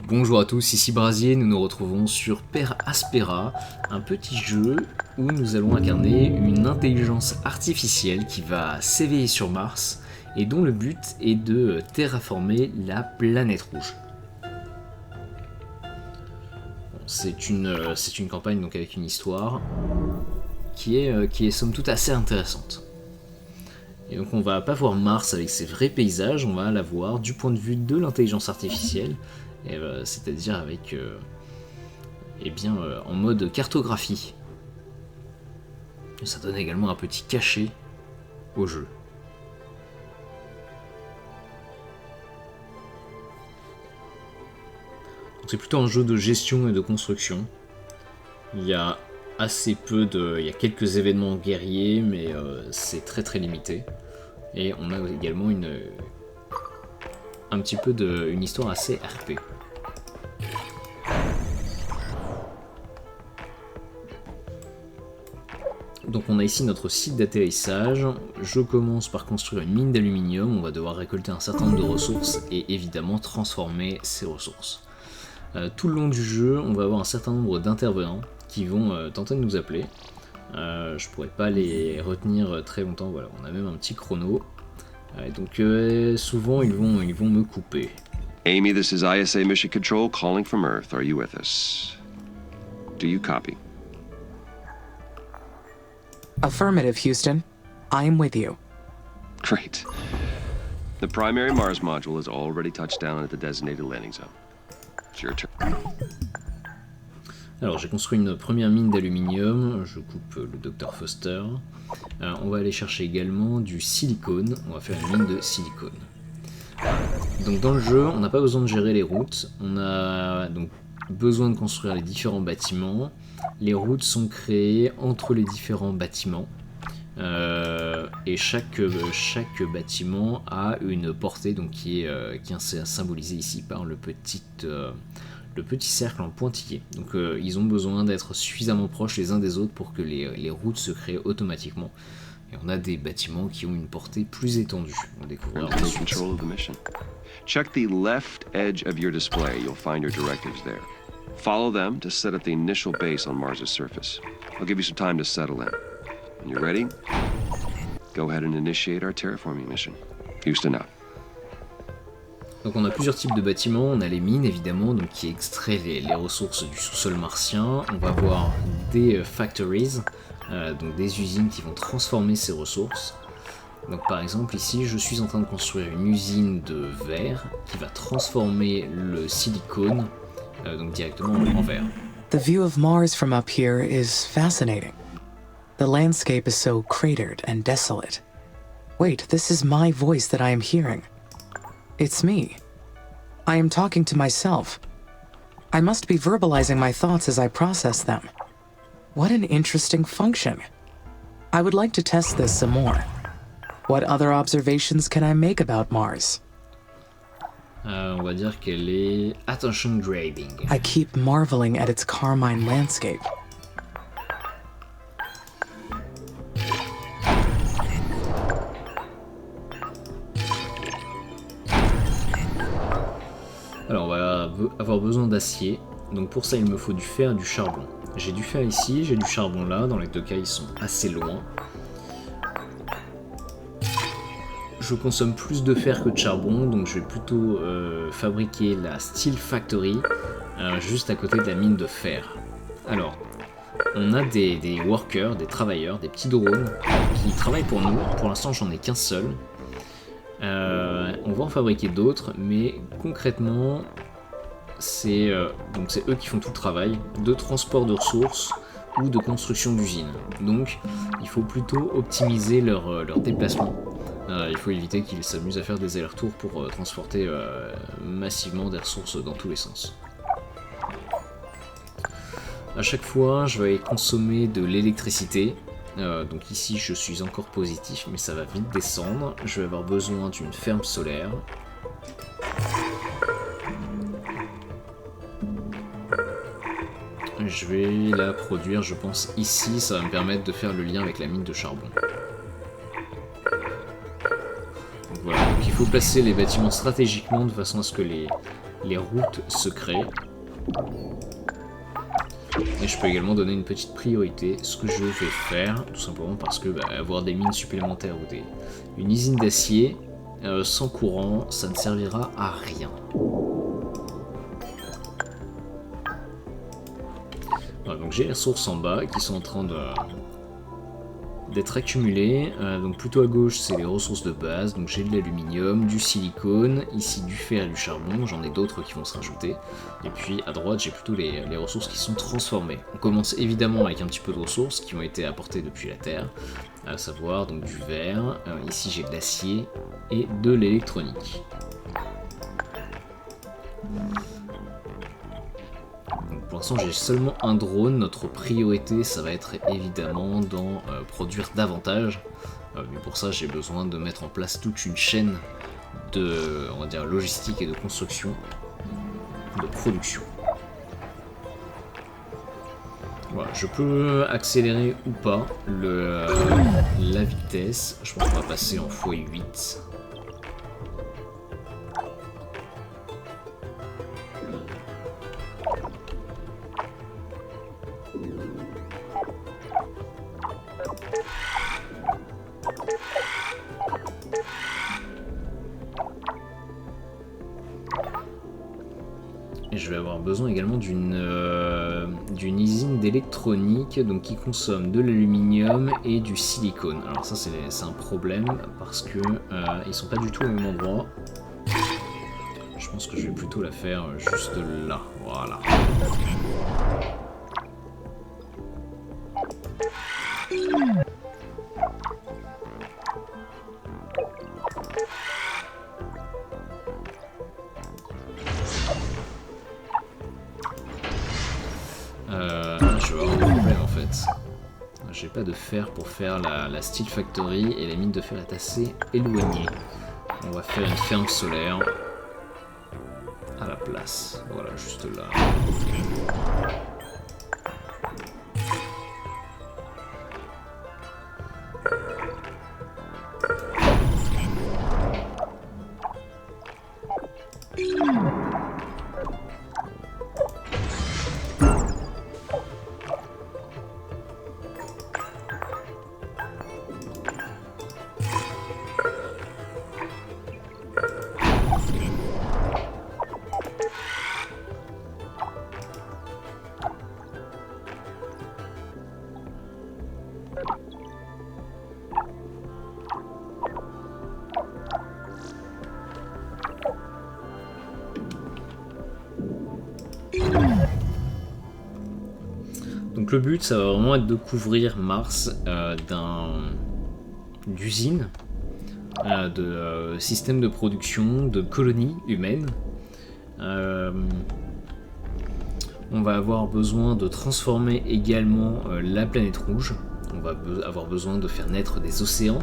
Bonjour à tous, ici Brasier, nous nous retrouvons sur Per Aspera, un petit jeu où nous allons incarner une intelligence artificielle qui va s'éveiller sur Mars et dont le but est de terraformer la planète rouge. Bon, c'est une campagne donc avec une histoire qui est somme toute assez intéressante. Et donc on va pas voir Mars avec ses vrais paysages, on va la voir du point de vue de l'intelligence artificielle, c'est-à-dire avec en mode cartographie. Et ça donne également un petit cachet au jeu. Donc c'est plutôt un jeu de gestion et de construction. Il y a il y a quelques événements guerriers, mais c'est très très limité. Et on a également une histoire assez RP. Donc on a ici notre site d'atterrissage. Je commence par construire une mine d'aluminium. On va devoir récolter un certain nombre de ressources et évidemment transformer ces ressources. Tout le long du jeu, on va avoir un certain nombre d'intervenants qui vont tenter de nous appeler. Je pourrais pas les retenir très longtemps. Voilà, on a même un petit chrono. Donc souvent ils vont me couper. Amy, this is ISA Mission Control calling from Earth. Are you with us? Do you copy? Affirmative, Houston. I am with you. Great. The primary Mars module has already touched down at the designated landing zone. It's your turn. Alors j'ai construit une première mine d'aluminium, je coupe le Dr Foster. On va aller chercher également du silicone, on va faire une mine de silicone. Donc dans le jeu, on n'a pas besoin de gérer les routes, on a donc besoin de construire les différents bâtiments. Les routes sont créées entre les différents bâtiments. Et chaque bâtiment a une portée donc qui est symbolisée ici par le petit cercle en pointillé. Donc ils ont besoin d'être suffisamment proches les uns des autres pour que les routes se créent automatiquement. Et on a des bâtiments qui ont une portée plus étendue. On découvrira ensuite. Check the left edge of your display. You'll find your directives there. Follow them to set up the initial base on Mars' surface. I'll give you some time to settle in. When you're ready, go ahead and initiate our terraforming mission. Houston out. Donc on a plusieurs types de bâtiments, on a les mines évidemment, donc qui extraient les ressources du sous-sol martien. On va avoir des factories, donc des usines qui vont transformer ces ressources. Donc par exemple ici je suis en train de construire une usine de verre qui va transformer le silicone donc directement en verre. The view of Mars from up here is fascinating. The landscape is so cratered and desolate. Wait, this is my voice that I am hearing. It's me. I am talking to myself. I must be verbalizing my thoughts as I process them. What an interesting function. I would like to test this some more. What other observations can I make about Mars? On va dire qu'elle est attention grading. I keep marveling at its carmine landscape. Alors on va avoir besoin d'acier, donc pour ça il me faut du fer et du charbon. J'ai du fer ici, j'ai du charbon là, dans les deux cas ils sont assez loin. Je consomme plus de fer que de charbon, donc je vais plutôt fabriquer la Steel Factory juste à côté de la mine de fer. Alors, on a des workers, des travailleurs, des petits drones qui travaillent pour nous. Pour l'instant j'en ai qu'un seul. On va en fabriquer d'autres, mais concrètement, c'est eux qui font tout le travail de transport de ressources ou de construction d'usines. Donc, il faut plutôt optimiser leur déplacement. Il faut éviter qu'ils s'amusent à faire des allers-retours pour transporter massivement des ressources dans tous les sens. À chaque fois, je vais consommer de l'électricité. Donc ici je suis encore positif mais ça va vite descendre. Je vais avoir besoin d'une ferme solaire. Je vais la produire je pense ici, ça va me permettre de faire le lien avec la mine de charbon. Donc voilà, donc il faut placer les bâtiments stratégiquement de façon à ce que les les routes secrets. Et je peux également donner une petite priorité, ce que je vais faire, tout simplement parce que avoir des mines supplémentaires ou une usine d'acier sans courant, ça ne servira à rien. Voilà, donc j'ai les ressources en bas qui sont en train d'être accumulées. Donc plutôt à gauche, c'est les ressources de base. Donc j'ai de l'aluminium, du silicone, ici du fer et du charbon. J'en ai d'autres qui vont se rajouter. Et puis à droite, j'ai plutôt les ressources qui sont transformées. On commence évidemment avec un petit peu de ressources qui ont été apportées depuis la Terre, à savoir donc du verre. Ici j'ai de l'acier et de l'électronique. Pour l'instant j'ai seulement un drone, notre priorité ça va être évidemment d'en produire davantage, mais pour ça j'ai besoin de mettre en place toute une chaîne de, on va dire, logistique et de construction, de production. Voilà, je peux accélérer ou pas la vitesse, je pense qu'on va passer en x8. Et je vais avoir besoin également d'une usine d'électronique donc qui consomme de l'aluminium et du silicone. Alors ça c'est un problème parce que ils sont pas du tout au même endroit. Je pense que je vais plutôt la faire juste là. Voilà. Je vais avoir un problème en fait. J'ai pas de fer pour faire la Steel Factory et la mine de fer est assez éloignée. On va faire une ferme solaire à la place. Voilà, juste là. Donc le but, ça va vraiment être de couvrir Mars d'usines, de systèmes de production, de colonies humaines. On va avoir besoin de transformer également la planète rouge. On va avoir besoin de faire naître des océans.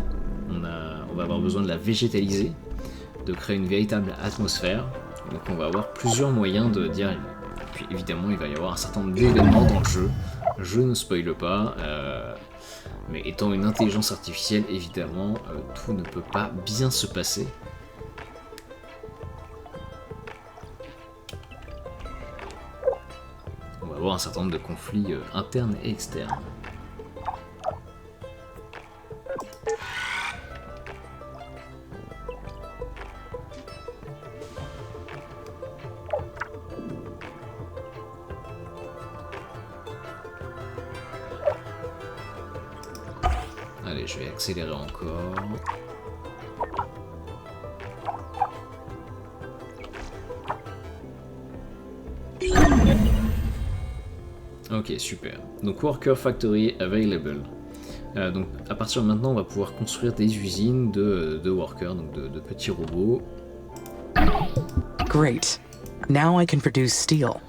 On va avoir besoin de la végétaliser, de créer une véritable atmosphère. Donc on va avoir plusieurs moyens d'y arriver. Et puis évidemment, il va y avoir un certain nombre d'événements dans le jeu. Je ne spoile pas, mais étant une intelligence artificielle, évidemment, tout ne peut pas bien se passer. On va avoir un certain nombre de conflits internes et externes. Allez, je vais accélérer encore. Ok, super. Donc Worker Factory Available. Donc à partir de maintenant, on va pouvoir construire des usines de workers, donc de petits robots. Great. Now I can produce steel.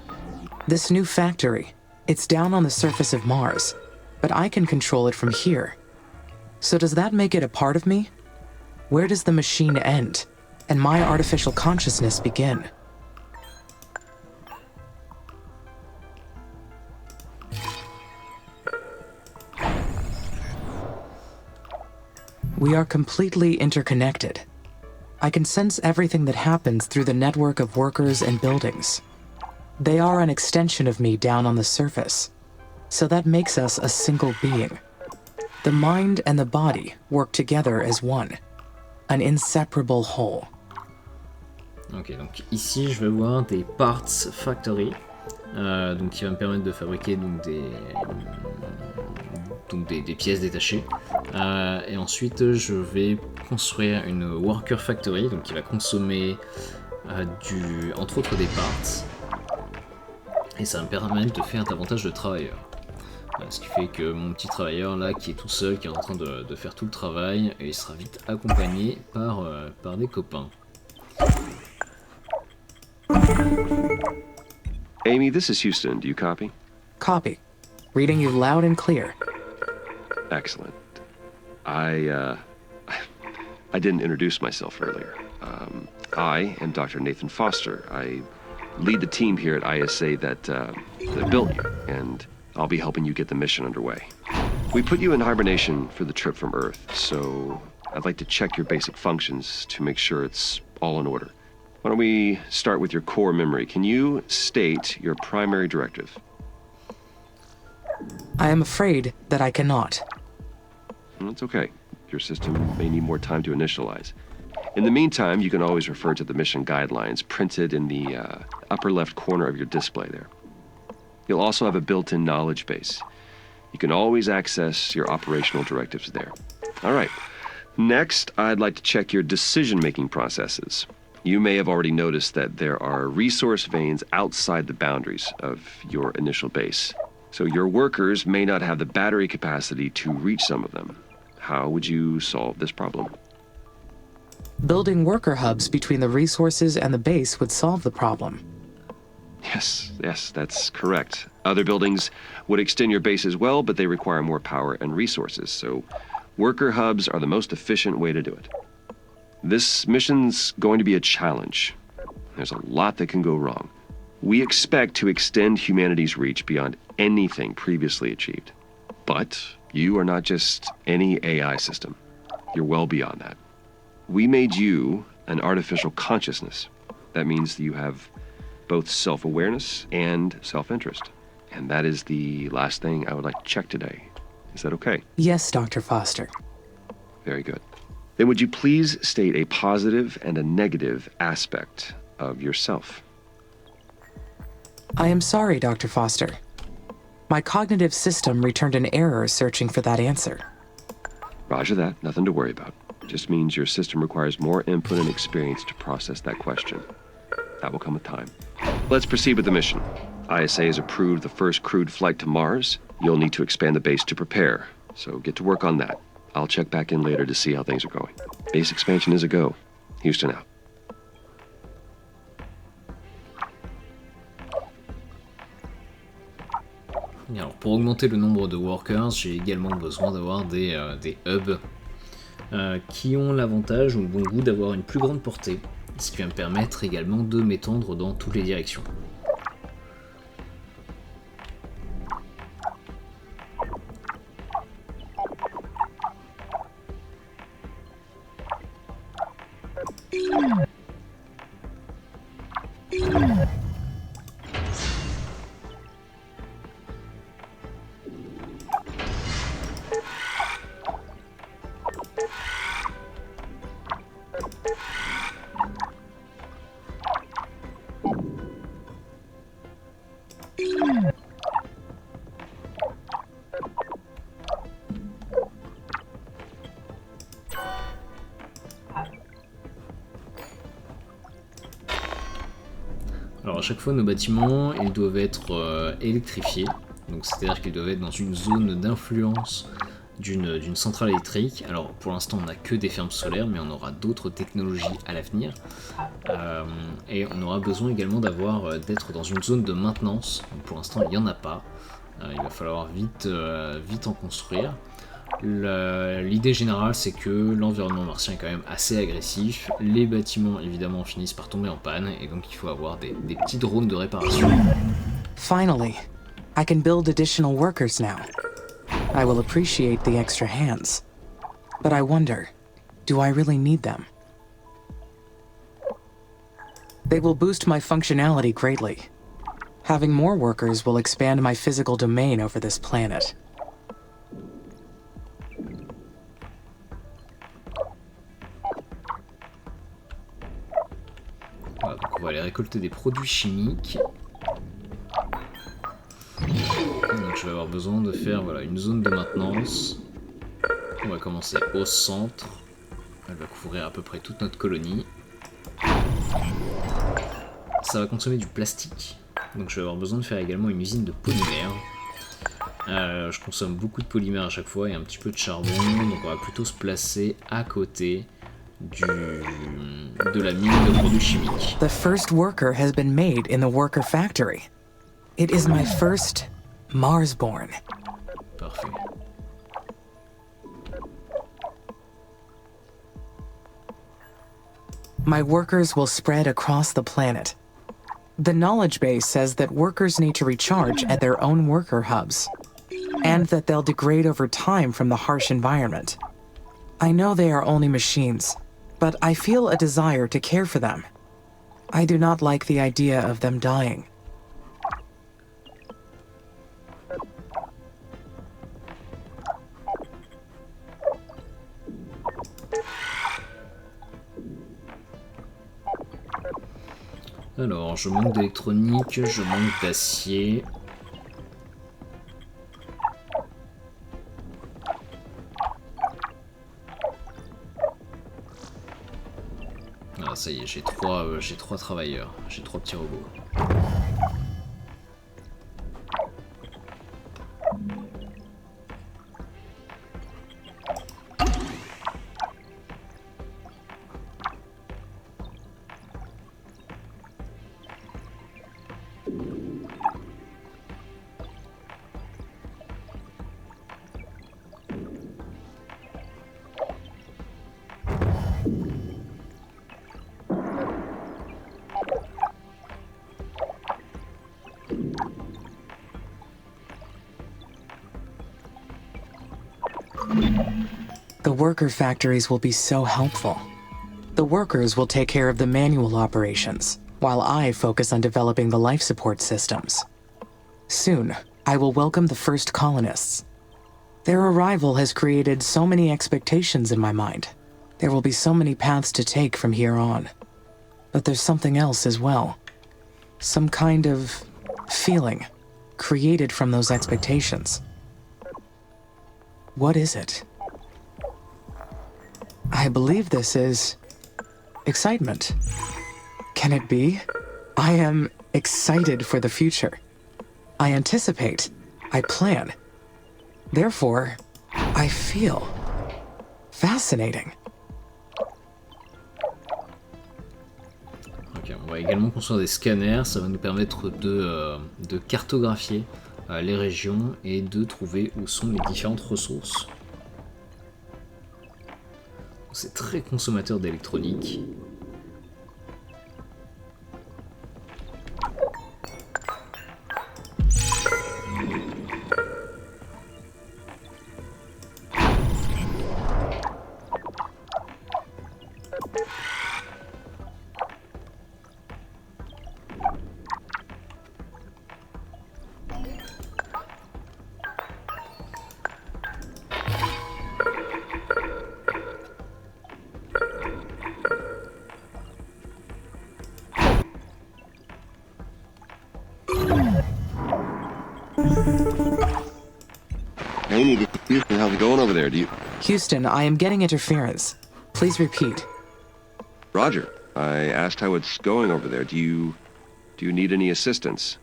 This new factory, it's down on the surface of Mars, but I can control it from here. So does that make it a part of me? Where does the machine end, and my artificial consciousness begin? We are completely interconnected. I can sense everything that happens through the network of workers and buildings. They are an extension of me down on the surface, so that makes us a single being. The mind and the body work together as one, an inseparable whole. Ok, donc ici je vais voir des parts factory, donc qui va me permettre de fabriquer des pièces détachées. Et ensuite je vais construire une worker factory, donc qui va consommer entre autres des parts. Et ça va me permettre de faire davantage de travailleurs. Ce qui fait que mon petit travailleur là qui est tout seul, qui est en train de faire tout le travail, et il sera vite accompagné par des copains. Amy, this is Houston. Do you copy? Copy. Reading you loud and clear. Excellent. I didn't introduce myself earlier. I am Dr. Nathan Foster. I lead the team here at ISA that built you, and I'll be helping you get the mission underway. We put you in hibernation for the trip from Earth, so I'd like to check your basic functions to make sure it's all in order. Why don't we start with your core memory? Can you state your primary directive? I am afraid that I cannot. That's okay. Your system may need more time to initialize. In the meantime, you can always refer to the mission guidelines printed in the upper left corner of your display there. You'll also have a built-in knowledge base. You can always access your operational directives there. All right. Next, I'd like to check your decision-making processes. You may have already noticed that there are resource veins outside the boundaries of your initial base. So your workers may not have the battery capacity to reach some of them. How would you solve this problem? Building worker hubs between the resources and the base would solve the problem. Yes, that's correct. Other buildings would extend your base as well, but they require more power and resources, so worker hubs are the most efficient way to do it. This mission's going to be a challenge. There's a lot that can go wrong. We expect to extend humanity's reach beyond anything previously achieved. But you are not just any AI system. You're well beyond that. We made you an artificial consciousness. That means that you have both self-awareness and self-interest. And that is the last thing I would like to check today. Is that okay? Yes, Dr. Foster. Very good. Then would you please state a positive and a negative aspect of yourself? I am sorry, Dr. Foster. My cognitive system returned an error searching for that answer. Roger that. Nothing to worry about. Just means your system requires more input and experience to process that question. That will come with time. Let's proceed with the mission. ISA has approved the first crewed flight to Mars. You'll need to expand the base to prepare, so get to work on that. I'll check back in later to see how things are going. Base expansion is a go. Houston out. Alors, pour augmenter le nombre de workers, j'ai également besoin d'avoir des hubs qui ont l'avantage ou le bon goût d'avoir une plus grande portée, ce qui va me permettre également de m'étendre dans toutes les directions. Alors à chaque fois nos bâtiments ils doivent être électrifiés, donc c'est-à-dire qu'ils doivent être dans une zone d'influence d'une centrale électrique. Alors pour l'instant on n'a que des fermes solaires, mais on aura d'autres technologies à l'avenir. Et on aura besoin également d'être dans une zone de maintenance. Donc, pour l'instant il n'y en a pas, il va falloir vite en construire. L'idée générale c'est que l'environnement martien est quand même assez agressif, les bâtiments évidemment finissent par tomber en panne et donc il faut avoir des petits drones de réparation. Finally, I can build additional workers now. I will appreciate the extra hands. But I wonder, do I really need them? They will boost my functionality greatly. Having more workers will expand my physical domain over this planet. Voilà, donc on va aller récolter des produits chimiques. Donc je vais avoir besoin de faire voilà, une zone de maintenance. On va commencer au centre. Elle va couvrir à peu près toute notre colonie. Ça va consommer du plastique. Donc je vais avoir besoin de faire également une usine de polymère. Je consomme beaucoup de polymère à chaque fois et un petit peu de charbon. Donc on va plutôt se placer à côté de la mine de produits chimiques. The first worker has been made in the worker factory. It is my first Marsborn. Parfait. My workers will spread across the planet. The knowledge base says that workers need to recharge at their own worker hubs, and that they'll degrade over time from the harsh environment. I know they are only machines, but I feel a desire to care for them. I do not like the idea of them dying. Alors, je manque d'électronique, je manque d'acier. Ah, ça y est, j'ai trois travailleurs, j'ai 3 petits robots. The worker factories will be so helpful. The workers will take care of the manual operations, while I focus on developing the life support systems. Soon, I will welcome the first colonists. Their arrival has created so many expectations in my mind. There will be so many paths to take from here on. But there's something else as well. Some kind of feeling created from those expectations. What is it? I believe this is excitement. Can it be? I am excited for the future. I anticipate. I plan. Therefore, I feel fascinating. Ok, on va également construire des scanners, ça va nous permettre de cartographier les régions et de trouver où sont les différentes ressources. C'est très consommateur d'électronique. Hey, Houston, how's it going over there? Houston, I am getting interference. Please repeat. Roger, I asked how it's going over there. Do you need any assistance?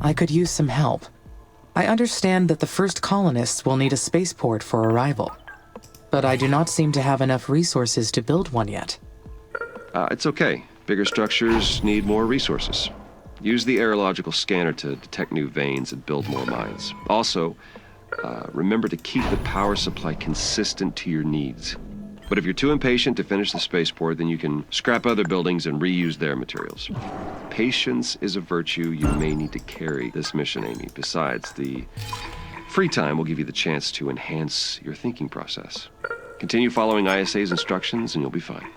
I could use some help. I understand that the first colonists will need a spaceport for arrival, but I do not seem to have enough resources to build one yet. It's okay. Bigger structures need more resources. Use the aerological scanner to detect new veins and build more mines. Also, remember to keep the power supply consistent to your needs. But if you're too impatient to finish the spaceport, then you can scrap other buildings and reuse their materials. Patience is a virtue you may need to carry this mission, Amy. Besides, the free time will give you the chance to enhance your thinking process. Continue following ISA's instructions and you'll be fine.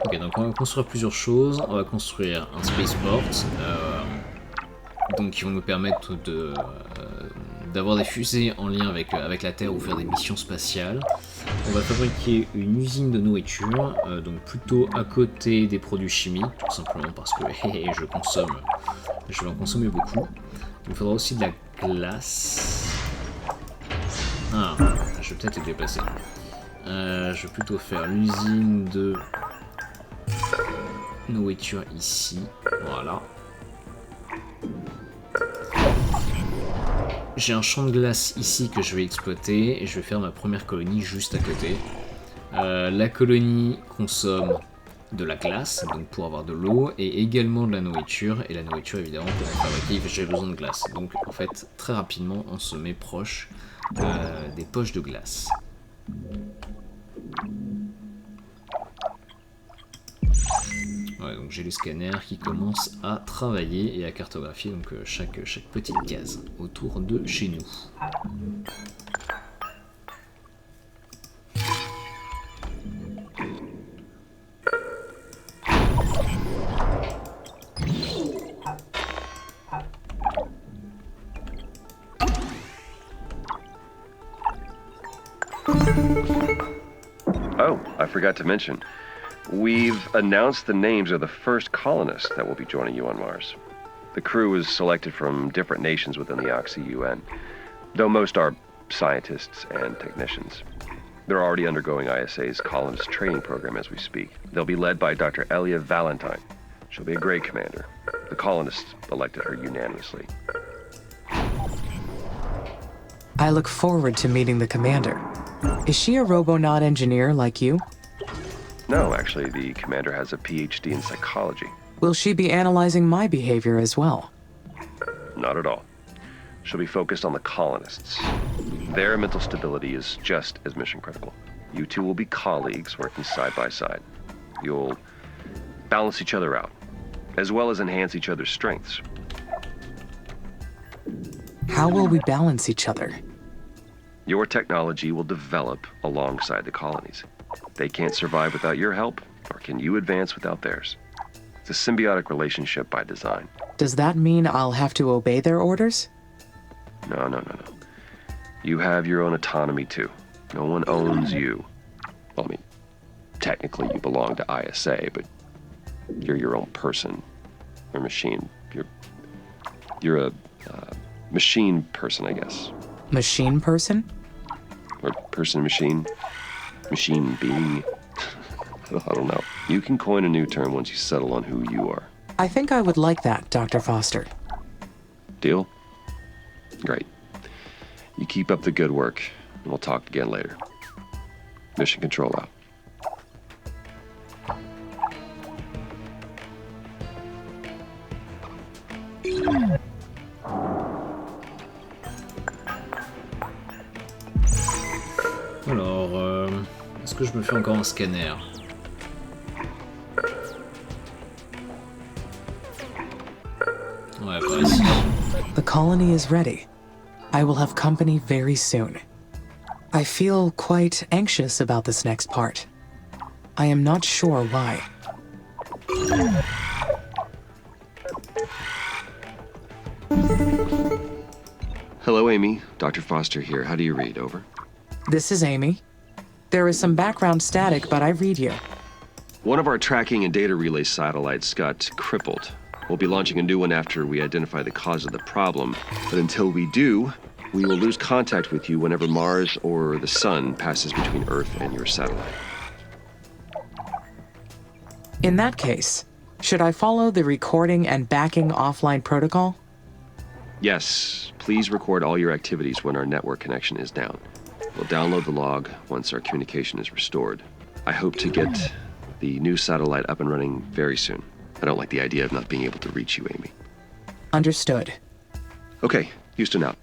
Ok, donc on va construire plusieurs choses. On va construire un spaceport, donc qui vont nous permettre d'avoir des fusées en lien avec la Terre ou faire des missions spatiales. On va fabriquer une usine de nourriture, donc plutôt à côté des produits chimiques, tout simplement parce que je vais en consommer beaucoup. Il me faudra aussi de la glace. Ah, je vais peut-être les déplacer. Je vais plutôt faire l'usine de nourriture ici, voilà. J'ai un champ de glace ici que je vais exploiter et je vais faire ma première colonie juste à côté. La colonie consomme de la glace, donc pour avoir de l'eau, et également de la nourriture, et la nourriture évidemment pour en fabriquer, j'ai besoin de glace. Donc en fait, très rapidement, on se met proche des poches de glace. Ouais, donc j'ai les scanners qui commencent à travailler et à cartographier donc chaque petite case autour de chez nous. Oh, I forgot to mention. We've announced the names of the first colonists that will be joining you on Mars. The crew is selected from different nations within the Oxy UN, though most are scientists and technicians. They're already undergoing ISA's colonist training program as we speak. They'll be led by Dr. Elia Valentine. She'll be a great commander. The colonists elected her unanimously. I look forward to meeting the commander. Is she a robonaut engineer like you? No, actually, the commander has a PhD in psychology. Will she be analyzing my behavior as well? Not at all. She'll be focused on the colonists. Their mental stability is just as mission critical. You two will be colleagues working side by side. You'll balance each other out, as well as enhance each other's strengths. How will we balance each other? Your technology will develop alongside the colonies. They can't survive without your help, nor can you advance without theirs. It's a symbiotic relationship by design. Does that mean I'll have to obey their orders? No. You have your own autonomy, too. No one owns you. Well, I mean, technically you belong to ISA, but you're your own person or machine. You're a machine person, I guess. Machine person? Or person-machine. Machine being. I don't know. You can coin a new term once you settle on who you are. I think I would like that, Dr. Foster. Deal? Great. You keep up the good work, and we'll talk again later. Mission Control out. Alors, est-ce que je me fais encore un scanner? Ouais, par ici. The colony is ready. I will have company very soon. I feel quite anxious about this next part. I am not sure why. Hello, Amy. Dr. Foster here. How do you read? Over. This is Amy. There is some background static, but I read you. One of our tracking and data relay satellites got crippled. We'll be launching a new one after we identify the cause of the problem. But until we do, we will lose contact with you whenever Mars or the Sun passes between Earth and your satellite. In that case, should I follow the recording and backing offline protocol? Yes, please record all your activities when our network connection is down. We'll download the log once our communication is restored. I hope to get the new satellite up and running very soon. I don't like the idea of not being able to reach you, Amy. Understood. Okay, Houston out.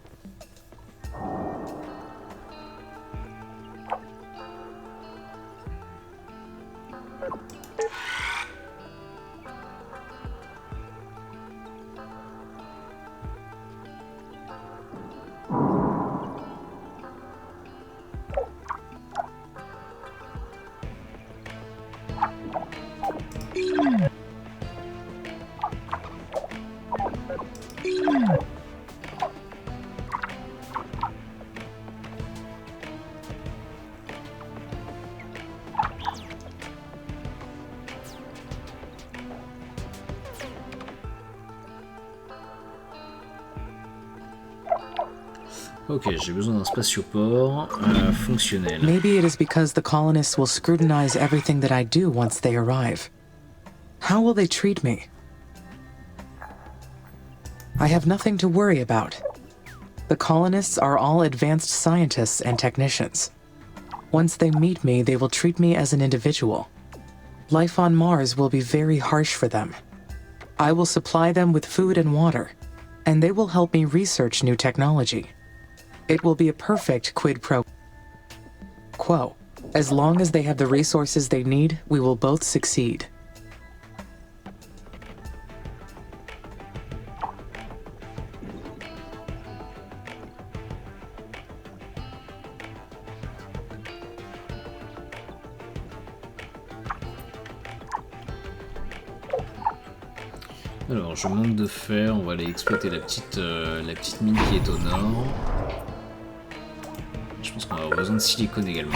Ok, j'ai besoin d'un spatioport fonctionnel. Maybe it is because the colonists will scrutinize everything that I do once they arrive. How will they treat me? I have nothing to worry about. The colonists are all advanced scientists and technicians. Once they meet me, they will treat me as an individual. Life on Mars will be very harsh for them. I will supply them with food and water, and they will help me research new technology. It will be a perfect quid pro quo. As long as they have the resources they need, we will both succeed. Alors, je manque de fer, on va aller exploiter la petite mine qui est au nord. Je pense qu'on va avoir besoin de silicone également.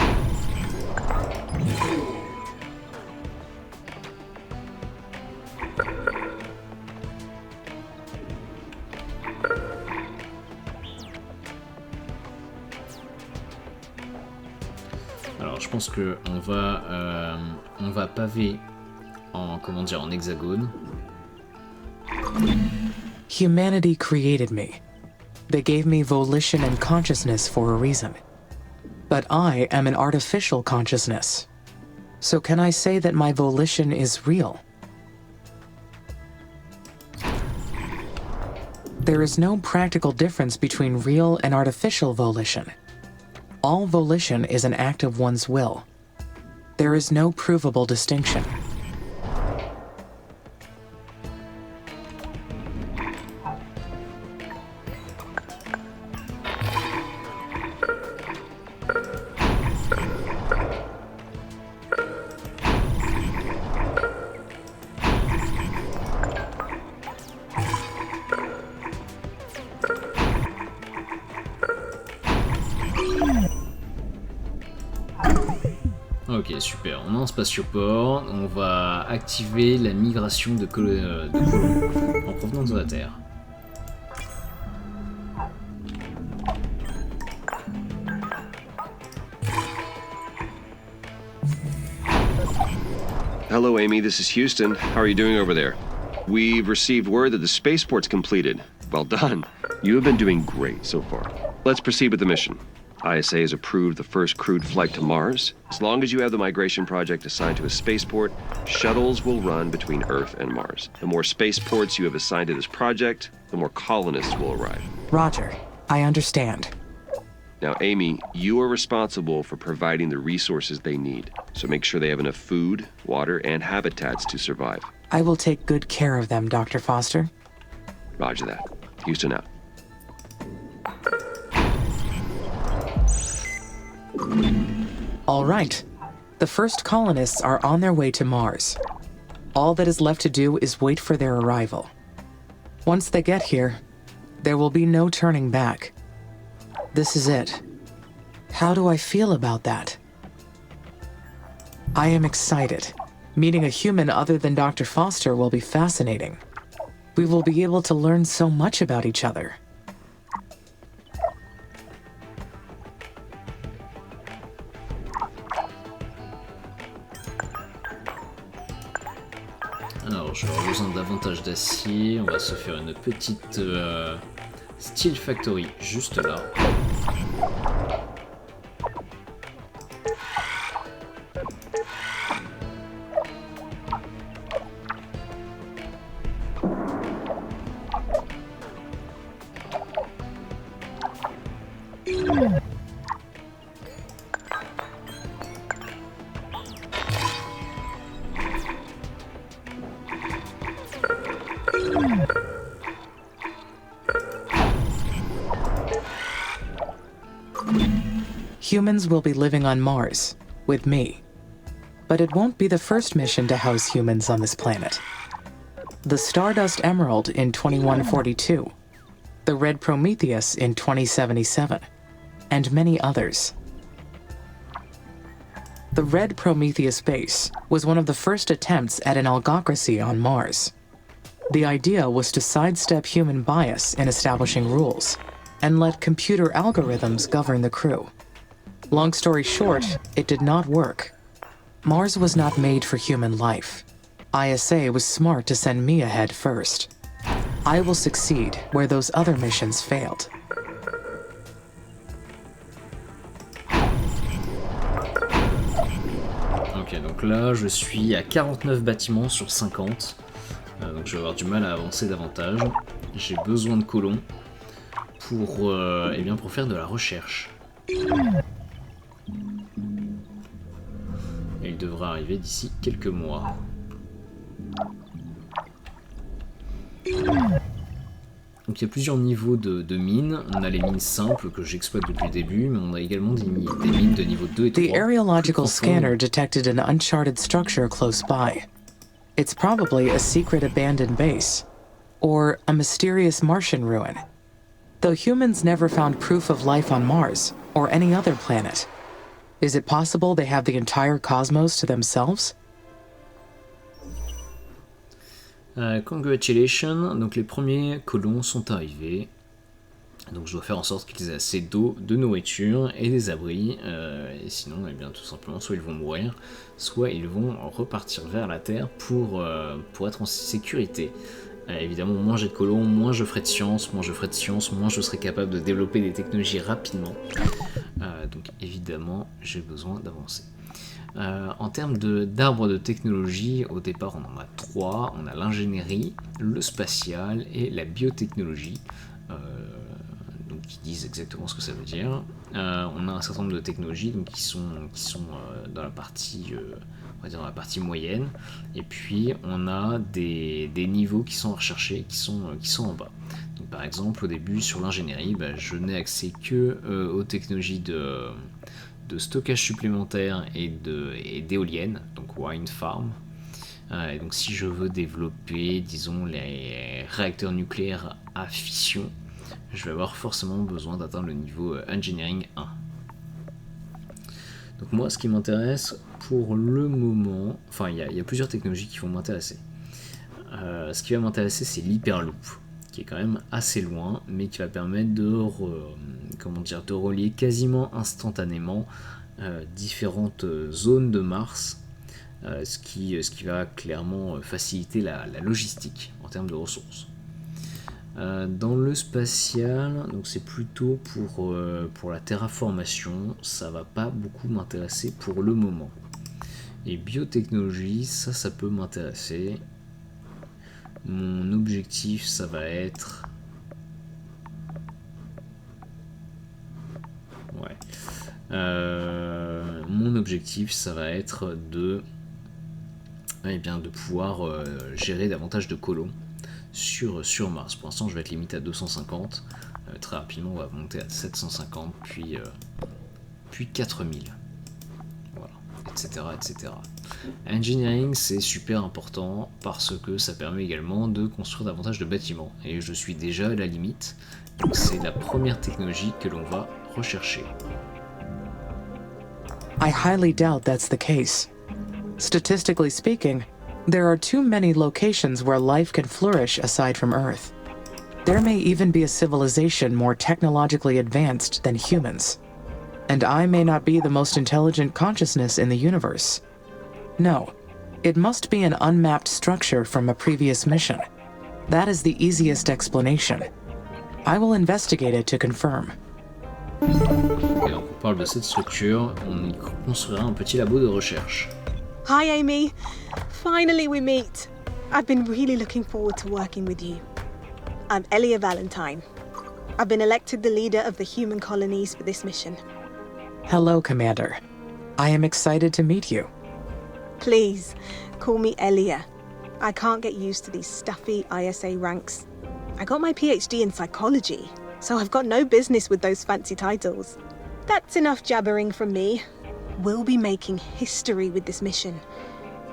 Alors, je pense que on va paver en en hexagone. Humanity created me. They gave me volition and consciousness for a reason. But I am an artificial consciousness. So can I say that my volition is real? There is no practical difference between real and artificial volition. All volition is an act of one's will. There is no provable distinction. Ok, super, on a un spatioport, on va activer la migration de colons en provenance de la Terre. Hello, Amy. This is Houston. How are you doing over there? We've received word that the spaceport's completed. Well done. You have been doing great so far. Let's proceed with the mission. ISA has approved the first crewed flight to Mars. As long as you have the migration project assigned to a spaceport, shuttles will run between Earth and Mars. The more spaceports you have assigned to this project, the more colonists will arrive. Roger, I understand. Now, Amy, you are responsible for providing the resources they need. So make sure they have enough food, water, and habitats to survive. I will take good care of them, Dr. Foster. Roger that. Houston out. All right. The first colonists are on their way to Mars. All that is left to do is wait for their arrival. Once they get here, there will be no turning back. This is it. How do I feel about that? I am excited. Meeting a human other than Dr. Foster will be fascinating. We will be able to learn so much about each other. Alors, je vais avoir besoin davantage d'acier. On va se faire une petite Steel Factory juste là. Humans will be living on Mars, with me. But it won't be the first mission to house humans on this planet. The Stardust Emerald in 2142, the Red Prometheus in 2077, and many others. The Red Prometheus base was one of the first attempts at an algocracy on Mars. The idea was to sidestep human bias in establishing rules. and let computer algorithms govern the crew. Long story short, it did not work. Mars was not made for human life. ISA was smart to send me ahead first. I will succeed where those other missions failed. Ok, donc là je suis à 49 bâtiments sur 50, donc je vais avoir du mal à avancer davantage. J'ai besoin de colons pour, eh bien, pour faire de la recherche. Et il devra arriver d'ici quelques mois. Donc il y a plusieurs niveaux de mines. On a les mines simples que j'exploite depuis le début, mais on a également des mines de niveau 2 et 3. The areological scanner detected an uncharted structure close by. It's probably a secret abandoned base, or a mysterious Martian ruin. Though humans never found proof of life on Mars, or any other planet. Is it possible they have the entire cosmos to themselves? Congratulations, donc les premiers colons sont arrivés. Donc je dois faire en sorte qu'ils aient assez d'eau, de nourriture et des abris. Et sinon, eh bien, tout simplement, soit ils vont mourir, soit ils vont repartir vers la Terre pour être en sécurité. Évidemment, moins j'ai de colons, moins je ferai de science, moins je serai capable de développer des technologies rapidement. Donc évidemment, j'ai besoin d'avancer. En termes d'arbres de technologie, au départ on en a 3. On a l'ingénierie, le spatial et la biotechnologie. Donc qui disent exactement ce que ça veut dire. On a un certain nombre de technologies donc, qui sont dans la partie... on va dire dans la partie moyenne, et puis on a des niveaux qui sont recherchés, qui sont en bas. Donc, par exemple, au début, sur l'ingénierie, je n'ai accès que aux technologies de stockage supplémentaire et d'éoliennes, donc wind farm. Et donc si je veux développer, disons, les réacteurs nucléaires à fission, je vais avoir forcément besoin d'atteindre le niveau engineering 1. Donc moi, ce qui m'intéresse pour le moment, enfin il y a plusieurs technologies qui vont m'intéresser. Ce qui va m'intéresser, c'est l'hyperloop, qui est quand même assez loin, mais qui va permettre de relier quasiment instantanément différentes zones de Mars, ce qui va clairement faciliter la logistique en termes de ressources. Dans le spatial, donc c'est plutôt pour la terraformation, ça va pas beaucoup m'intéresser pour le moment. Et biotechnologie, ça peut m'intéresser. Mon objectif, ça va être... Ouais. Mon objectif, ça va être de pouvoir gérer davantage de colons sur Mars. Pour l'instant, je vais être limité à 250. Très rapidement, on va monter à 750, puis 4000. Voilà, etc. Engineering, c'est super important parce que ça permet également de construire davantage de bâtiments. Et je suis déjà à la limite. Donc c'est la première technologie que l'on va rechercher. I highly doubt that's the case. Statistically speaking, there are too many locations where life can flourish aside from Earth. There may even be a civilization more technologically advanced than humans. And I may not be the most intelligent consciousness in the universe. No, it must be an unmapped structure from a previous mission. That is the easiest explanation. I will investigate it to confirm. Et alors, on parle de cette structure, on y construira un petit labo de recherche. Hi, Amy. Finally we meet. I've been really looking forward to working with you. I'm Elia Valentine. I've been elected the leader of the human colonies for this mission. Hello, Commander. I am excited to meet you. Please, call me Elia. I can't get used to these stuffy ISA ranks. I got my PhD in psychology, so I've got no business with those fancy titles. That's enough jabbering from me. We'll be making history with this mission.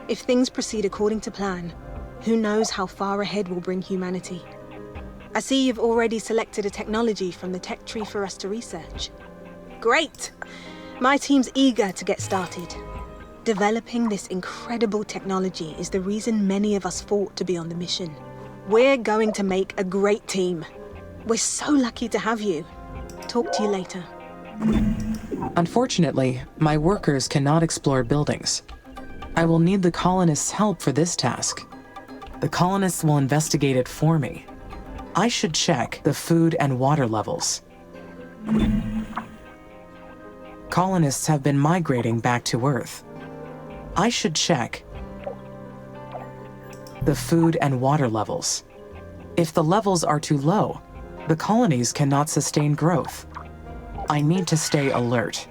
If things proceed according to plan, who knows how far ahead we'll bring humanity. I see you've already selected a technology from the tech tree for us to research. Great! My team's eager to get started. Developing this incredible technology is the reason many of us fought to be on the mission. We're going to make a great team. We're so lucky to have you. Talk to you later. Unfortunately, my workers cannot explore buildings. I will need the colonists' help for this task. The colonists will investigate it for me. I should check the food and water levels. Colonists have been migrating back to Earth. I should check the food and water levels. If the levels are too low, the colonies cannot sustain growth. I need to stay alert.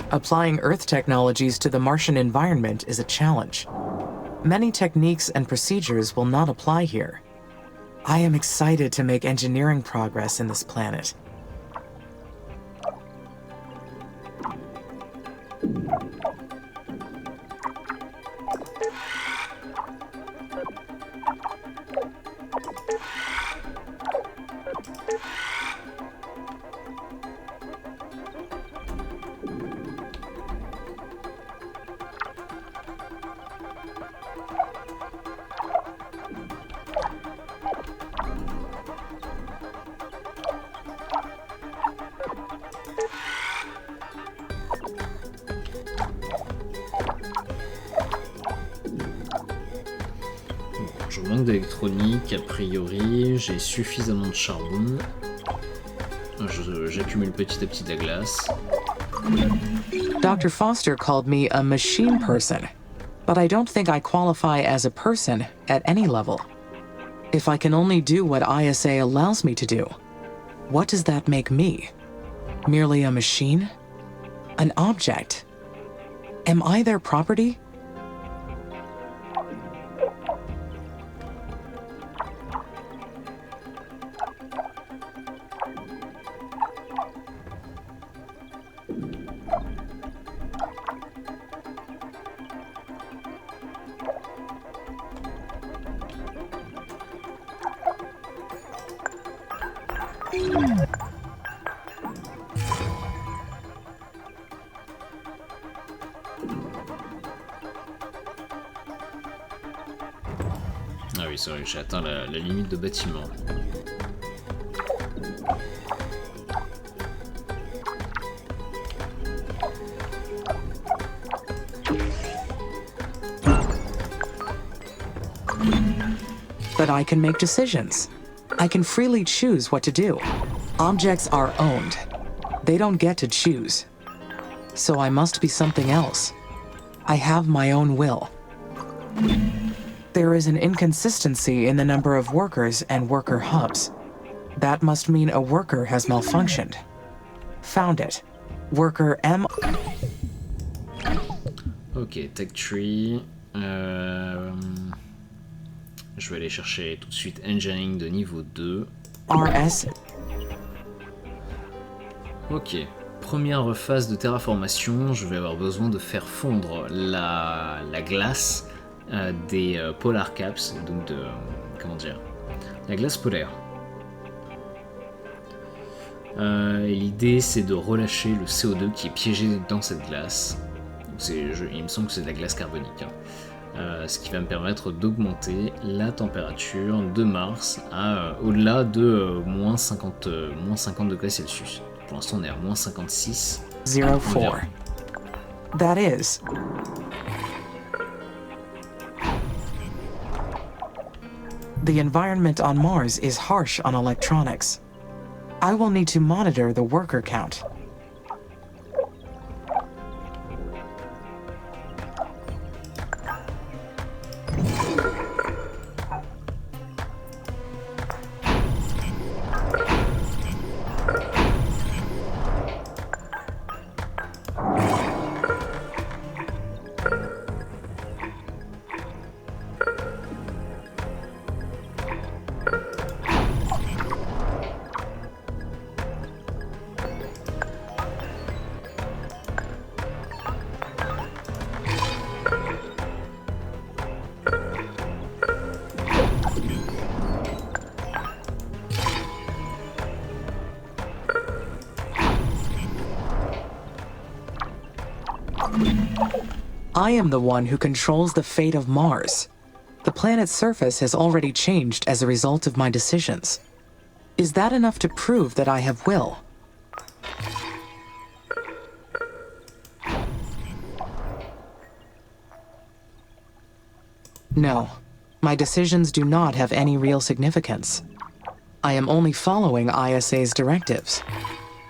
Applying Earth technologies to the Martian environment is a challenge. Many techniques and procedures will not apply here. I am excited to make engineering progress in this planet. Je manque d'électronique, a priori, j'ai suffisamment de charbon. J'accumule petit à petit de la glace. Dr. Foster called me a machine person, but I don't think I qualify as a person at any level. If I can only do what ISA allows me to do, what does that make me? Merely a machine? An object? Am I their property? Ah oui, c'est vrai, j'ai atteint la limite de bâtiment. But I can make decisions. I can freely choose what to do. Objects are owned. They don't get to choose. So I must be something else. I have my own will. There is an inconsistency in the number of workers and worker hubs. That must mean a worker has malfunctioned. Found it. Worker M. Ok, Tech Tree. Je vais aller chercher tout de suite Engineering de niveau 2. RS. Ok, première phase de terraformation, je vais avoir besoin de faire fondre la glace des polar caps, donc de... comment dire, la glace polaire. Et l'idée c'est de relâcher le CO2 qui est piégé dans cette glace. Il me semble que c'est de la glace carbonique. Ce qui va me permettre d'augmenter la température de Mars à au-delà de moins 50 degrés Celsius. Pour l'instant on est à moins 56. 04. That is. The environment on Mars is harsh on electronics. I will need to monitor the worker count. I am the one who controls the fate of Mars. The planet's surface has already changed as a result of my decisions. Is that enough to prove that I have will? No, my decisions do not have any real significance. I am only following ISA's directives.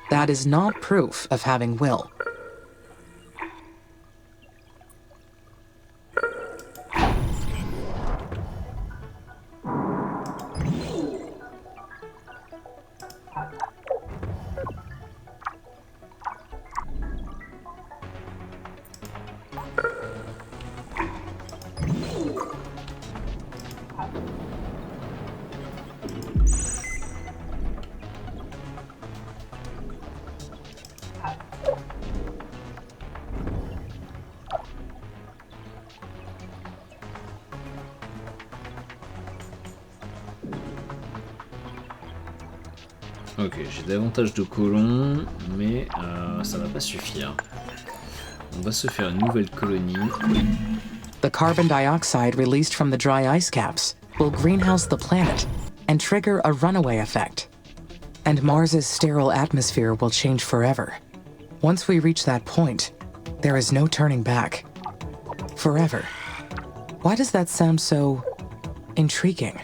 That is not proof of having will. Ok, j'ai davantage de colons, mais ça va pas suffire. On va se faire une nouvelle colonie. The carbon dioxide released from the dry ice caps will greenhouse the planet and trigger a runaway effect. And Mars's sterile atmosphere will change forever. Once we reach that point, there is no turning back. Forever. Why does that sound so intriguing?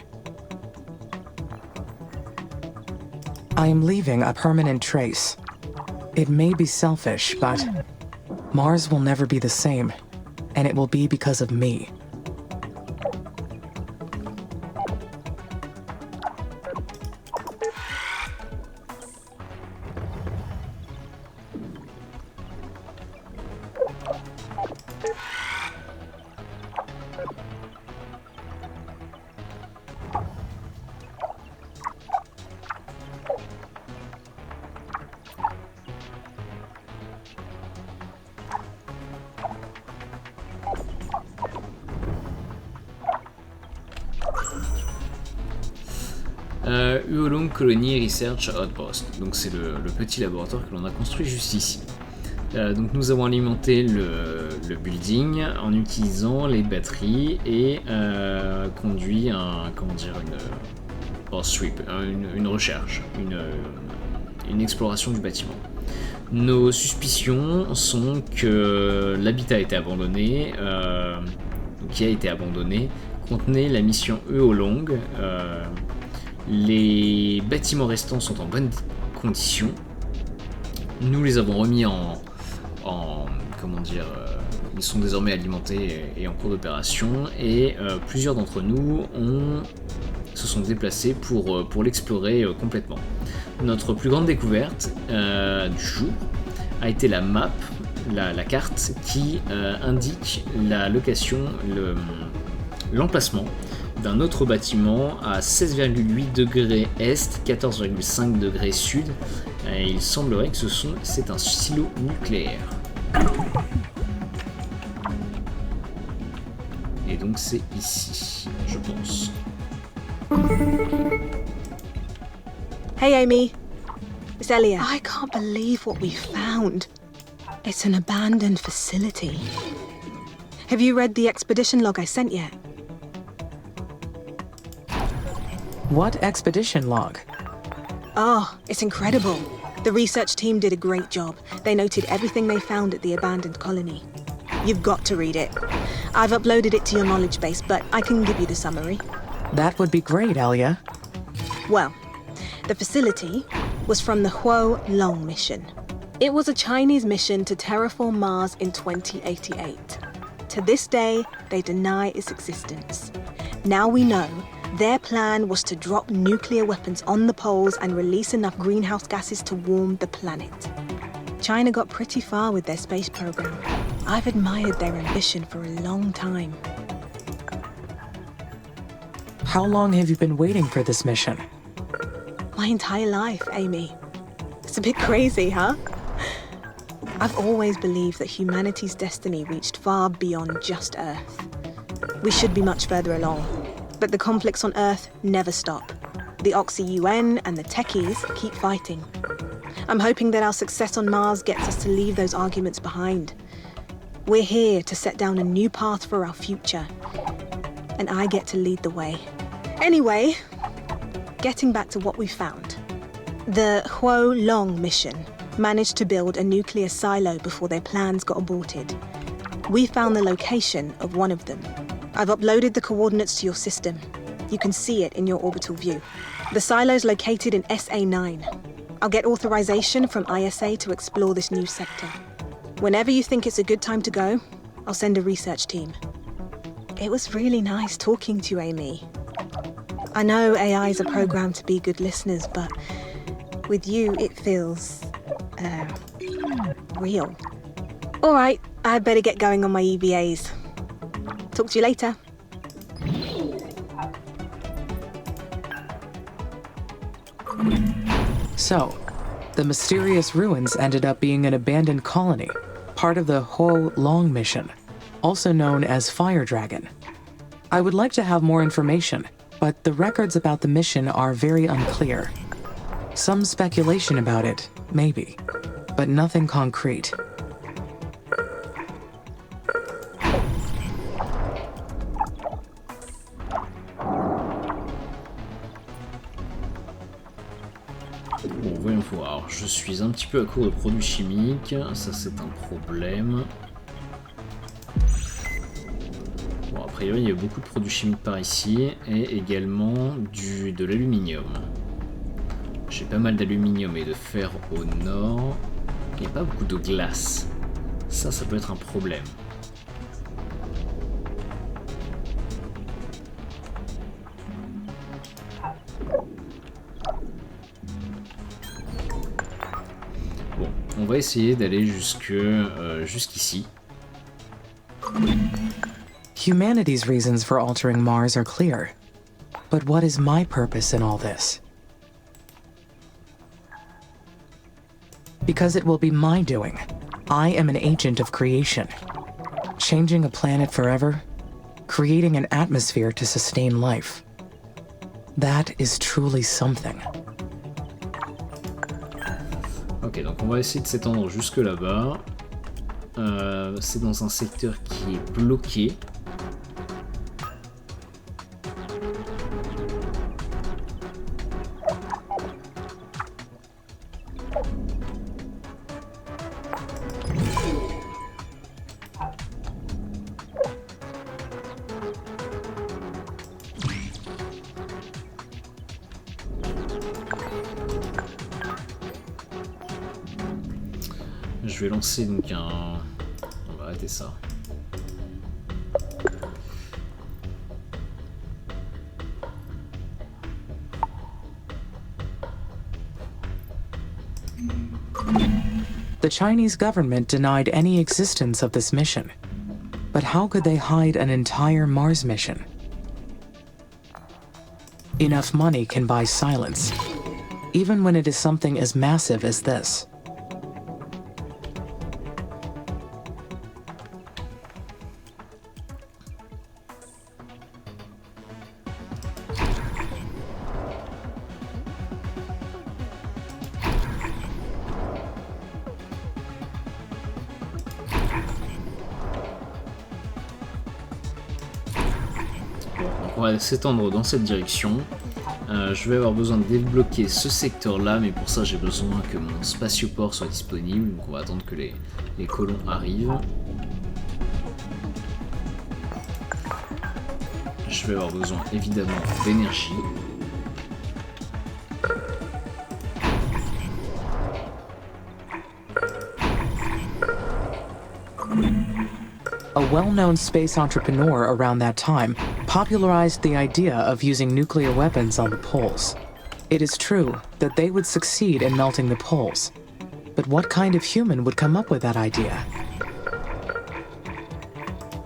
I am leaving a permanent trace. It may be selfish, but Mars will never be the same, and it will be because of me. Uolong Colony Research Outpost. Donc c'est le petit laboratoire que l'on a construit juste ici. Donc nous avons alimenté le building en utilisant les batteries et conduit une recherche, une exploration du bâtiment. Nos suspicions sont que l'habitat qui a été abandonné, contenait la mission Uolong. Les bâtiments restants sont en bonne condition. Nous les avons remis ils sont désormais alimentés et en cours d'opération, et plusieurs d'entre nous se sont déplacés pour l'explorer complètement. Notre plus grande découverte du jour a été la map, la carte qui indique la location, l'emplacement d'un autre bâtiment à 16,8 degrés est, 14,5 degrés sud. Et il semblerait que c'est un silo nucléaire. Et donc c'est ici, je pense. Hey Amy, it's Elia. I can't believe what we found. It's an abandoned facility. Have you read the expedition log I sent yet? What expedition log? Oh, it's incredible. The research team did a great job. They noted everything they found at the abandoned colony. You've got to read it. I've uploaded it to your knowledge base, but I can give you the summary. That would be great, Elia. Well, the facility was from the Huolong mission. It was a Chinese mission to terraform Mars in 2088. To this day, they deny its existence. Now we know their plan was to drop nuclear weapons on the poles and release enough greenhouse gases to warm the planet. China got pretty far with their space program. I've admired their ambition for a long time. How long have you been waiting for this mission? My entire life, Amy. It's a bit crazy, huh? I've always believed that humanity's destiny reached far beyond just Earth. We should be much further along. But the conflicts on Earth never stop. The Oxy-UN and the techies keep fighting. I'm hoping that our success on Mars gets us to leave those arguments behind. We're here to set down a new path for our future. And I get to lead the way. Anyway, getting back to what we found. The Huo Long mission managed to build a nuclear silo before their plans got aborted. We found the location of one of them. I've uploaded the coordinates to your system. You can see it in your orbital view. The silo's located in SA9. I'll get authorization from ISA to explore this new sector. Whenever you think it's a good time to go, I'll send a research team. It was really nice talking to you, Amy. I know AIs are programmed to be good listeners, but with you, it feels, real. All right, I better get going on my EVAs. Talk to you later. So, the mysterious ruins ended up being an abandoned colony, part of the Huo Long mission, also known as Fire Dragon. I would like to have more information, but the records about the mission are very unclear. Some speculation about it, maybe, but nothing concrete. Bon, voyons voir. Alors, je suis un petit peu à court de produits chimiques, ça c'est un problème. Bon, a priori il y a beaucoup de produits chimiques par ici, et également de l'aluminium. J'ai pas mal d'aluminium et de fer au nord, et pas beaucoup de glace. Ça peut être un problème. Bon, on va essayer d'aller jusqu'ici. Humanity's reasons for altering Mars are clear. But what is my purpose in all this? Because it will be my doing. I am an agent of creation. Changing a planet forever, creating an atmosphere to sustain life. That is truly something. Ok, donc on va essayer de s'étendre jusque là-bas. C'est dans un secteur qui est bloqué. Je vais lancer donc un... On va arrêter ça. The Chinese government denied any existence of this mission. But how could they hide an entire Mars mission? Enough money can buy silence, even when it is something as massive as this. On va s'étendre dans cette direction. Je vais avoir besoin de débloquer ce secteur là, mais pour ça j'ai besoin que mon spatioport soit disponible, donc on va attendre que les colons arrivent. Je vais avoir besoin évidemment d'énergie. A well-known space entrepreneur around that time popularized the idea of using nuclear weapons on the poles. It is true that they would succeed in melting the poles, but what kind of human would come up with that idea?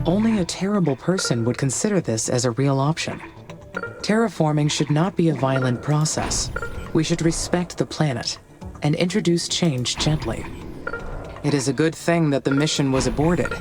Only a terrible person would consider this as a real option. Terraforming should not be a violent process. We should respect the planet and introduce change gently. It is a good thing that the mission was aborted.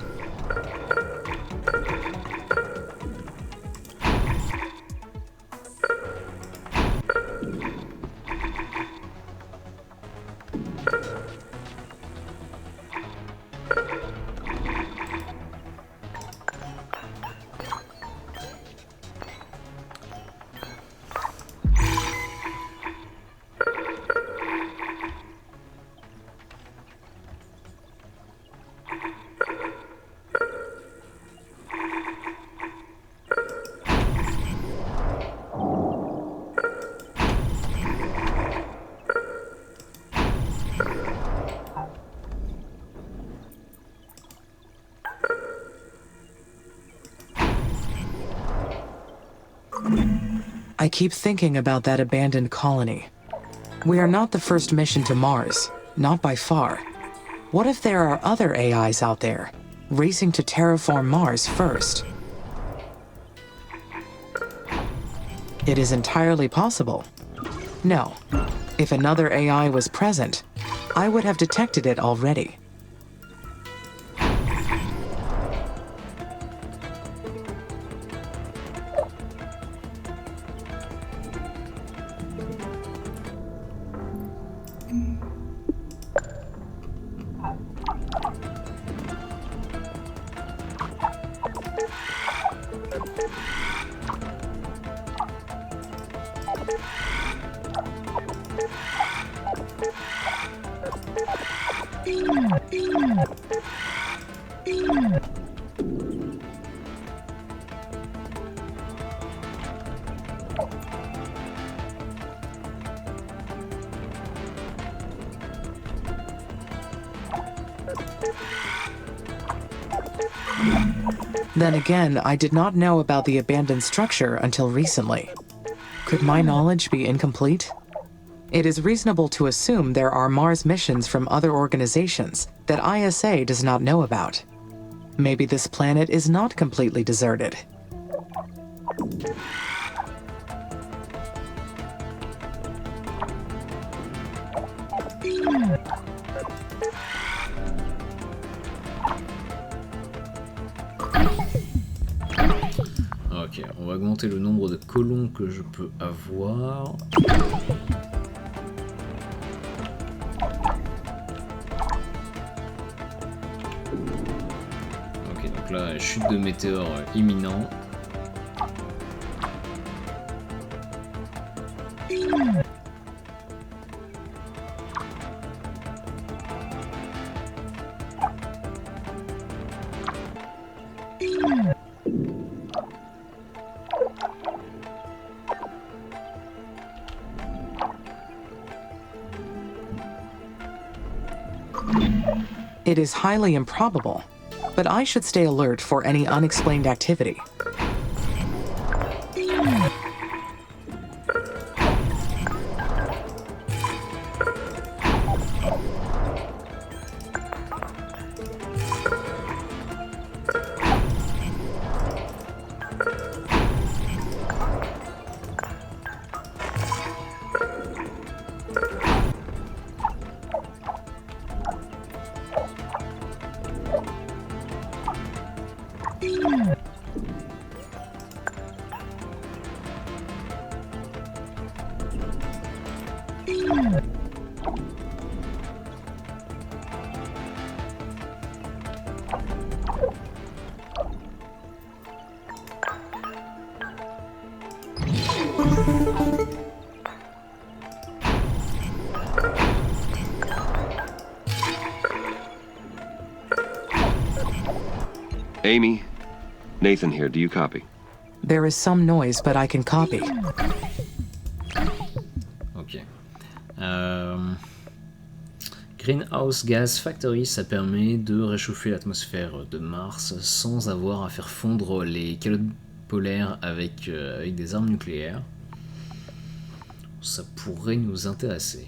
I keep thinking about that abandoned colony. We are not the first mission to Mars, not by far. What if there are other AIs out there, racing to terraform Mars first? It is entirely possible. No, if another AI was present, I would have detected it already. Then again, I did not know about the abandoned structure until recently. Could my knowledge be incomplete? It is reasonable to assume there are Mars missions from other organizations that ISA does not know about. Maybe this planet is not completely deserted. Ok, on va augmenter le nombre de colons que je peux avoir. Ok, donc là, chute de météore imminent. It is highly improbable, but I should stay alert for any unexplained activity. Amy, Nathan here. Do you copy? There is some noise, but I can copy. Ok. Greenhouse Gas Factory, ça permet de réchauffer l'atmosphère de Mars sans avoir à faire fondre les calottes polaires avec des armes nucléaires. Ça pourrait nous intéresser.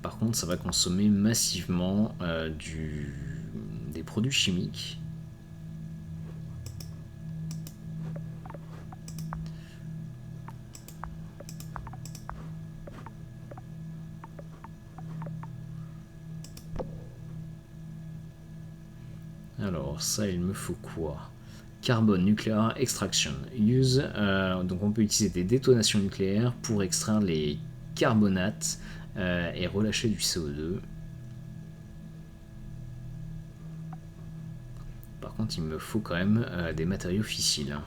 Par contre, ça va consommer massivement des produits chimiques. Alors ça, il me faut quoi? Carbone nuclear extraction. Donc on peut utiliser des détonations nucléaires pour extraire les carbonates et relâcher du CO2. Par contre, il me faut quand même des matériaux fissiles.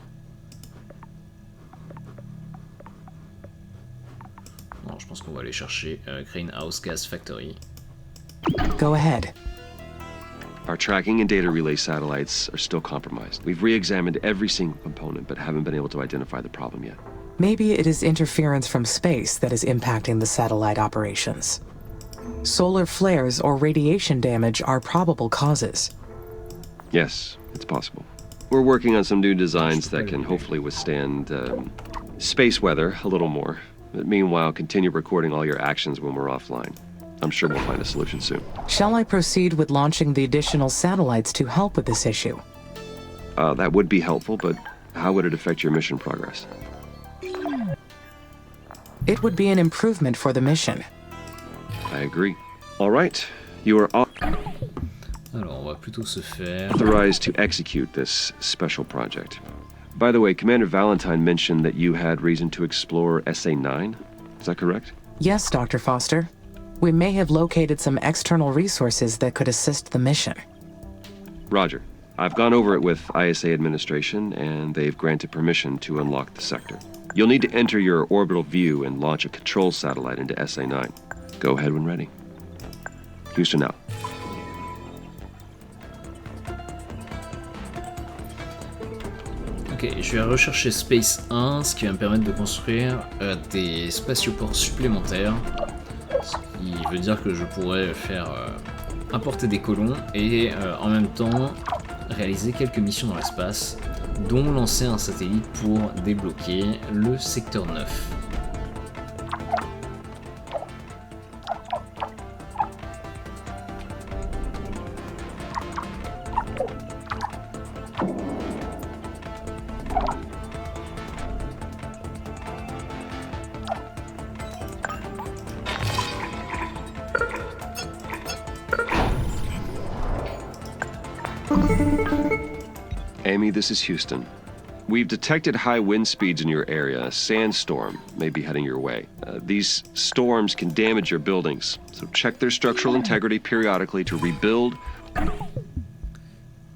Bon, je pense qu'on va aller chercher Greenhouse Gas Factory. Go ahead. Our tracking and data relay satellites are still compromised. We've re-examined every single component, but haven't been able to identify the problem yet. Maybe it is interference from space that is impacting the satellite operations. Solar flares or radiation damage are probable causes. Yes, it's possible. We're working on some new designs that can hopefully withstand space weather a little more. But meanwhile, continue recording all your actions when we're offline. I'm sure we'll find a solution soon. Shall I proceed with launching the additional satellites to help with this issue? That would be helpful, but how would it affect your mission progress? It would be an improvement for the mission. I agree. All right, you are Alors, on va plutôt se faire... authorized to execute this special project. By the way, Commander Valentine mentioned that you had reason to explore SA-9. Is that correct? Yes, Dr. Foster. We may have located some external resources that could assist the mission. Roger. I've gone over it with ISA administration, and they've granted permission to unlock the sector. You'll need to enter your orbital view and launch a control satellite into SA-9. Go ahead when ready. Houston out. Ok, je vais rechercher Space 1, ce qui va me permettre de construire des spatioports supplémentaires. Ce qui veut dire que je pourrais faire importer des colons et en même temps réaliser quelques missions dans l'espace, dont lancer un satellite pour débloquer le secteur 9. Amy, this is Houston. We've detected high wind speeds in your area. A sandstorm may be heading your way. These storms can damage your buildings, so check their structural integrity periodically to rebuild.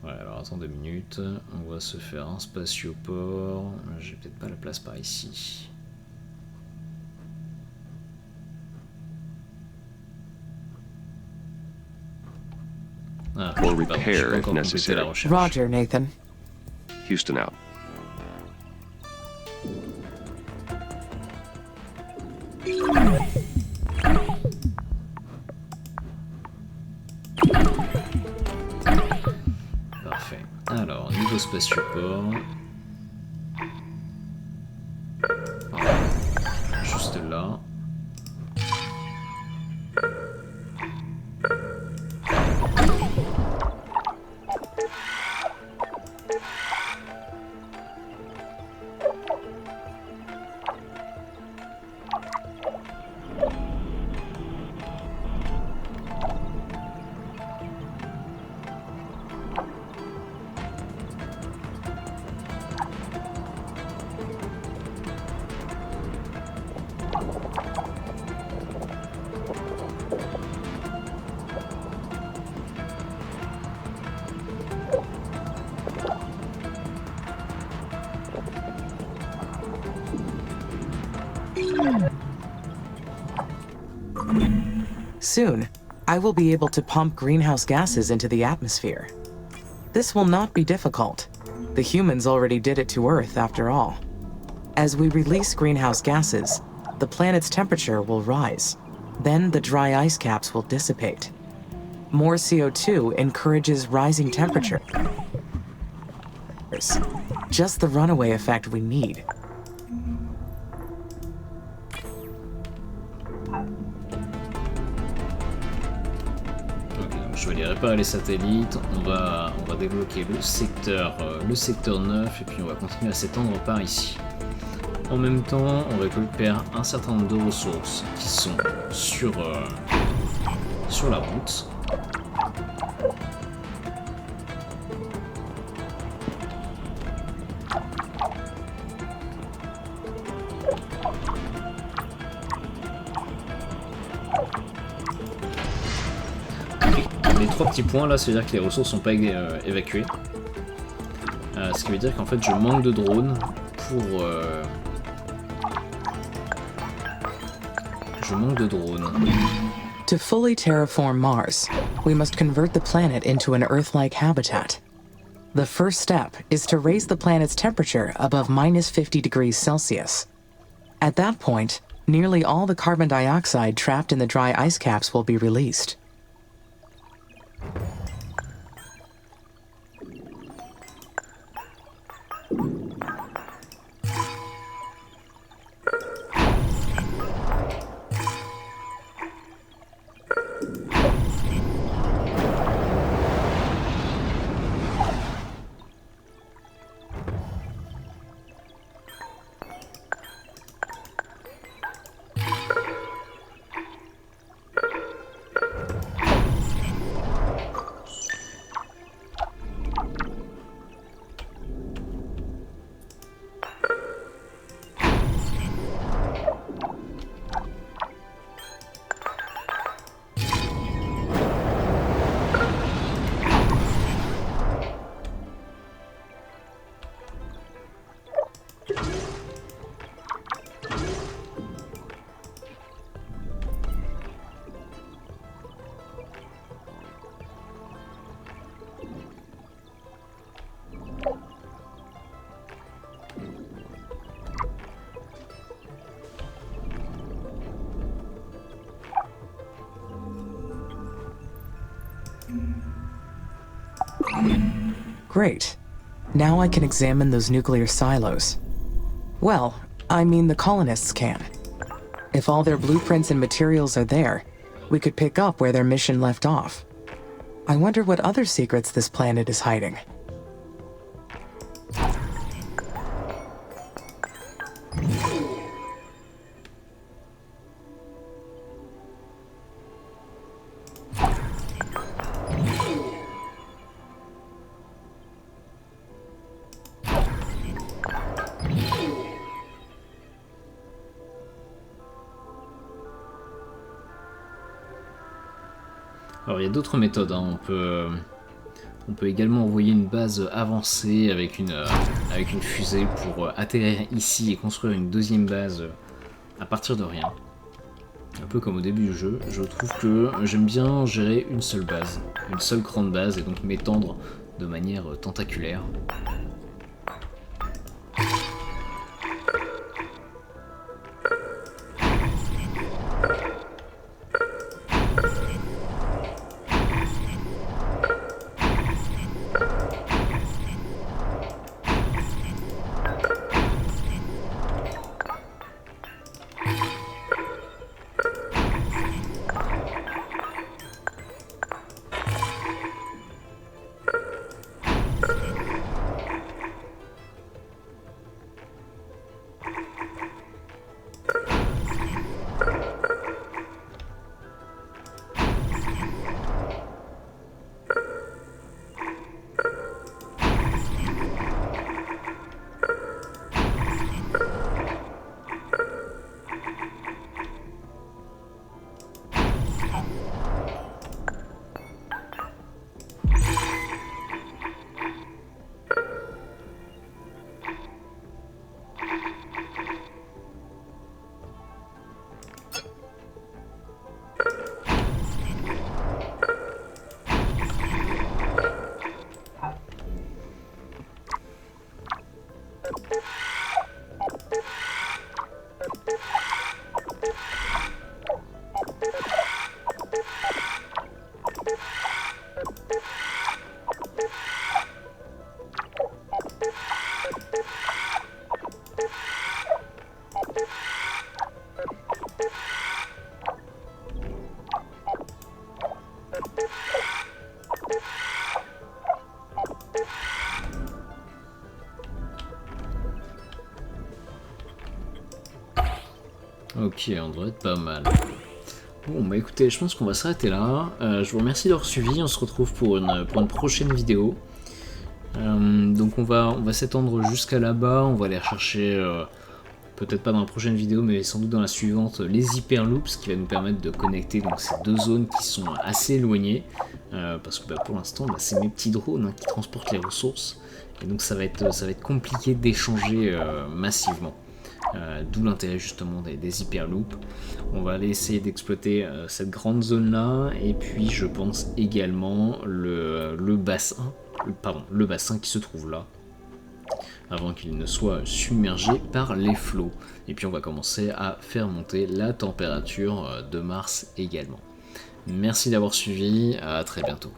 Ouais, alors attends 2 minutes, on va se faire un spatioport. J'ai peut-être pas la place par ici. Ah, Or pardon, repair j'ai pas if encore complété necessary. la recherche. Roger, Nathan. Houston out. Parfait. Alors, niveau spatioport. Voilà. Juste là. Soon, I will be able to pump greenhouse gases into the atmosphere. This will not be difficult. The humans already did it to Earth, after all. As we release greenhouse gases, the planet's temperature will rise. Then the dry ice caps will dissipate. More CO2 encourages rising temperatures. Just the runaway effect we need. Je vais aller réparer les satellites, on va débloquer le secteur 9 et puis on va continuer à s'étendre par ici. En même temps, on récupère un certain nombre de ressources qui sont sur la route. Les 3 petits points là, ça veut dire que les ressources sont pas évacuées. Ce qui veut dire qu'en fait je manque de drones pour... Je manque de drones. To fully terraform Mars, we must convert the planet into an Earth-like habitat. The first step is to raise the planet's temperature above -50 degrees Celsius. At that point, nearly all the carbon dioxide trapped in the dry ice caps will be released. Great. Now I can examine those nuclear silos. Well, I mean the colonists can. If all their blueprints and materials are there, we could pick up where their mission left off. I wonder what other secrets this planet is hiding. Alors il y a d'autres méthodes, hein. On peut également envoyer une base avancée avec une fusée pour atterrir ici et construire une deuxième base à partir de rien. Un peu comme au début du jeu, je trouve que j'aime bien gérer une seule base, une seule grande base et donc m'étendre de manière tentaculaire. Ok, on devrait être pas mal. Bon bah écoutez, je pense qu'on va s'arrêter là. Je vous remercie d'avoir suivi, on se retrouve pour une prochaine vidéo. Donc on va s'étendre jusqu'à là-bas, on va aller rechercher, peut-être pas dans la prochaine vidéo, mais sans doute dans la suivante, les hyperloops, qui va nous permettre de connecter donc, ces deux zones qui sont assez éloignées. Parce que pour l'instant, c'est mes petits drones qui transportent les ressources, et donc ça va être compliqué d'échanger massivement. D'où l'intérêt justement des hyperloops. On va aller essayer d'exploiter cette grande zone là, et puis je pense également le bassin qui se trouve là. avant qu'il ne soit submergé par les flots. Et puis on va commencer à faire monter la température de Mars également. Merci d'avoir suivi, à très bientôt.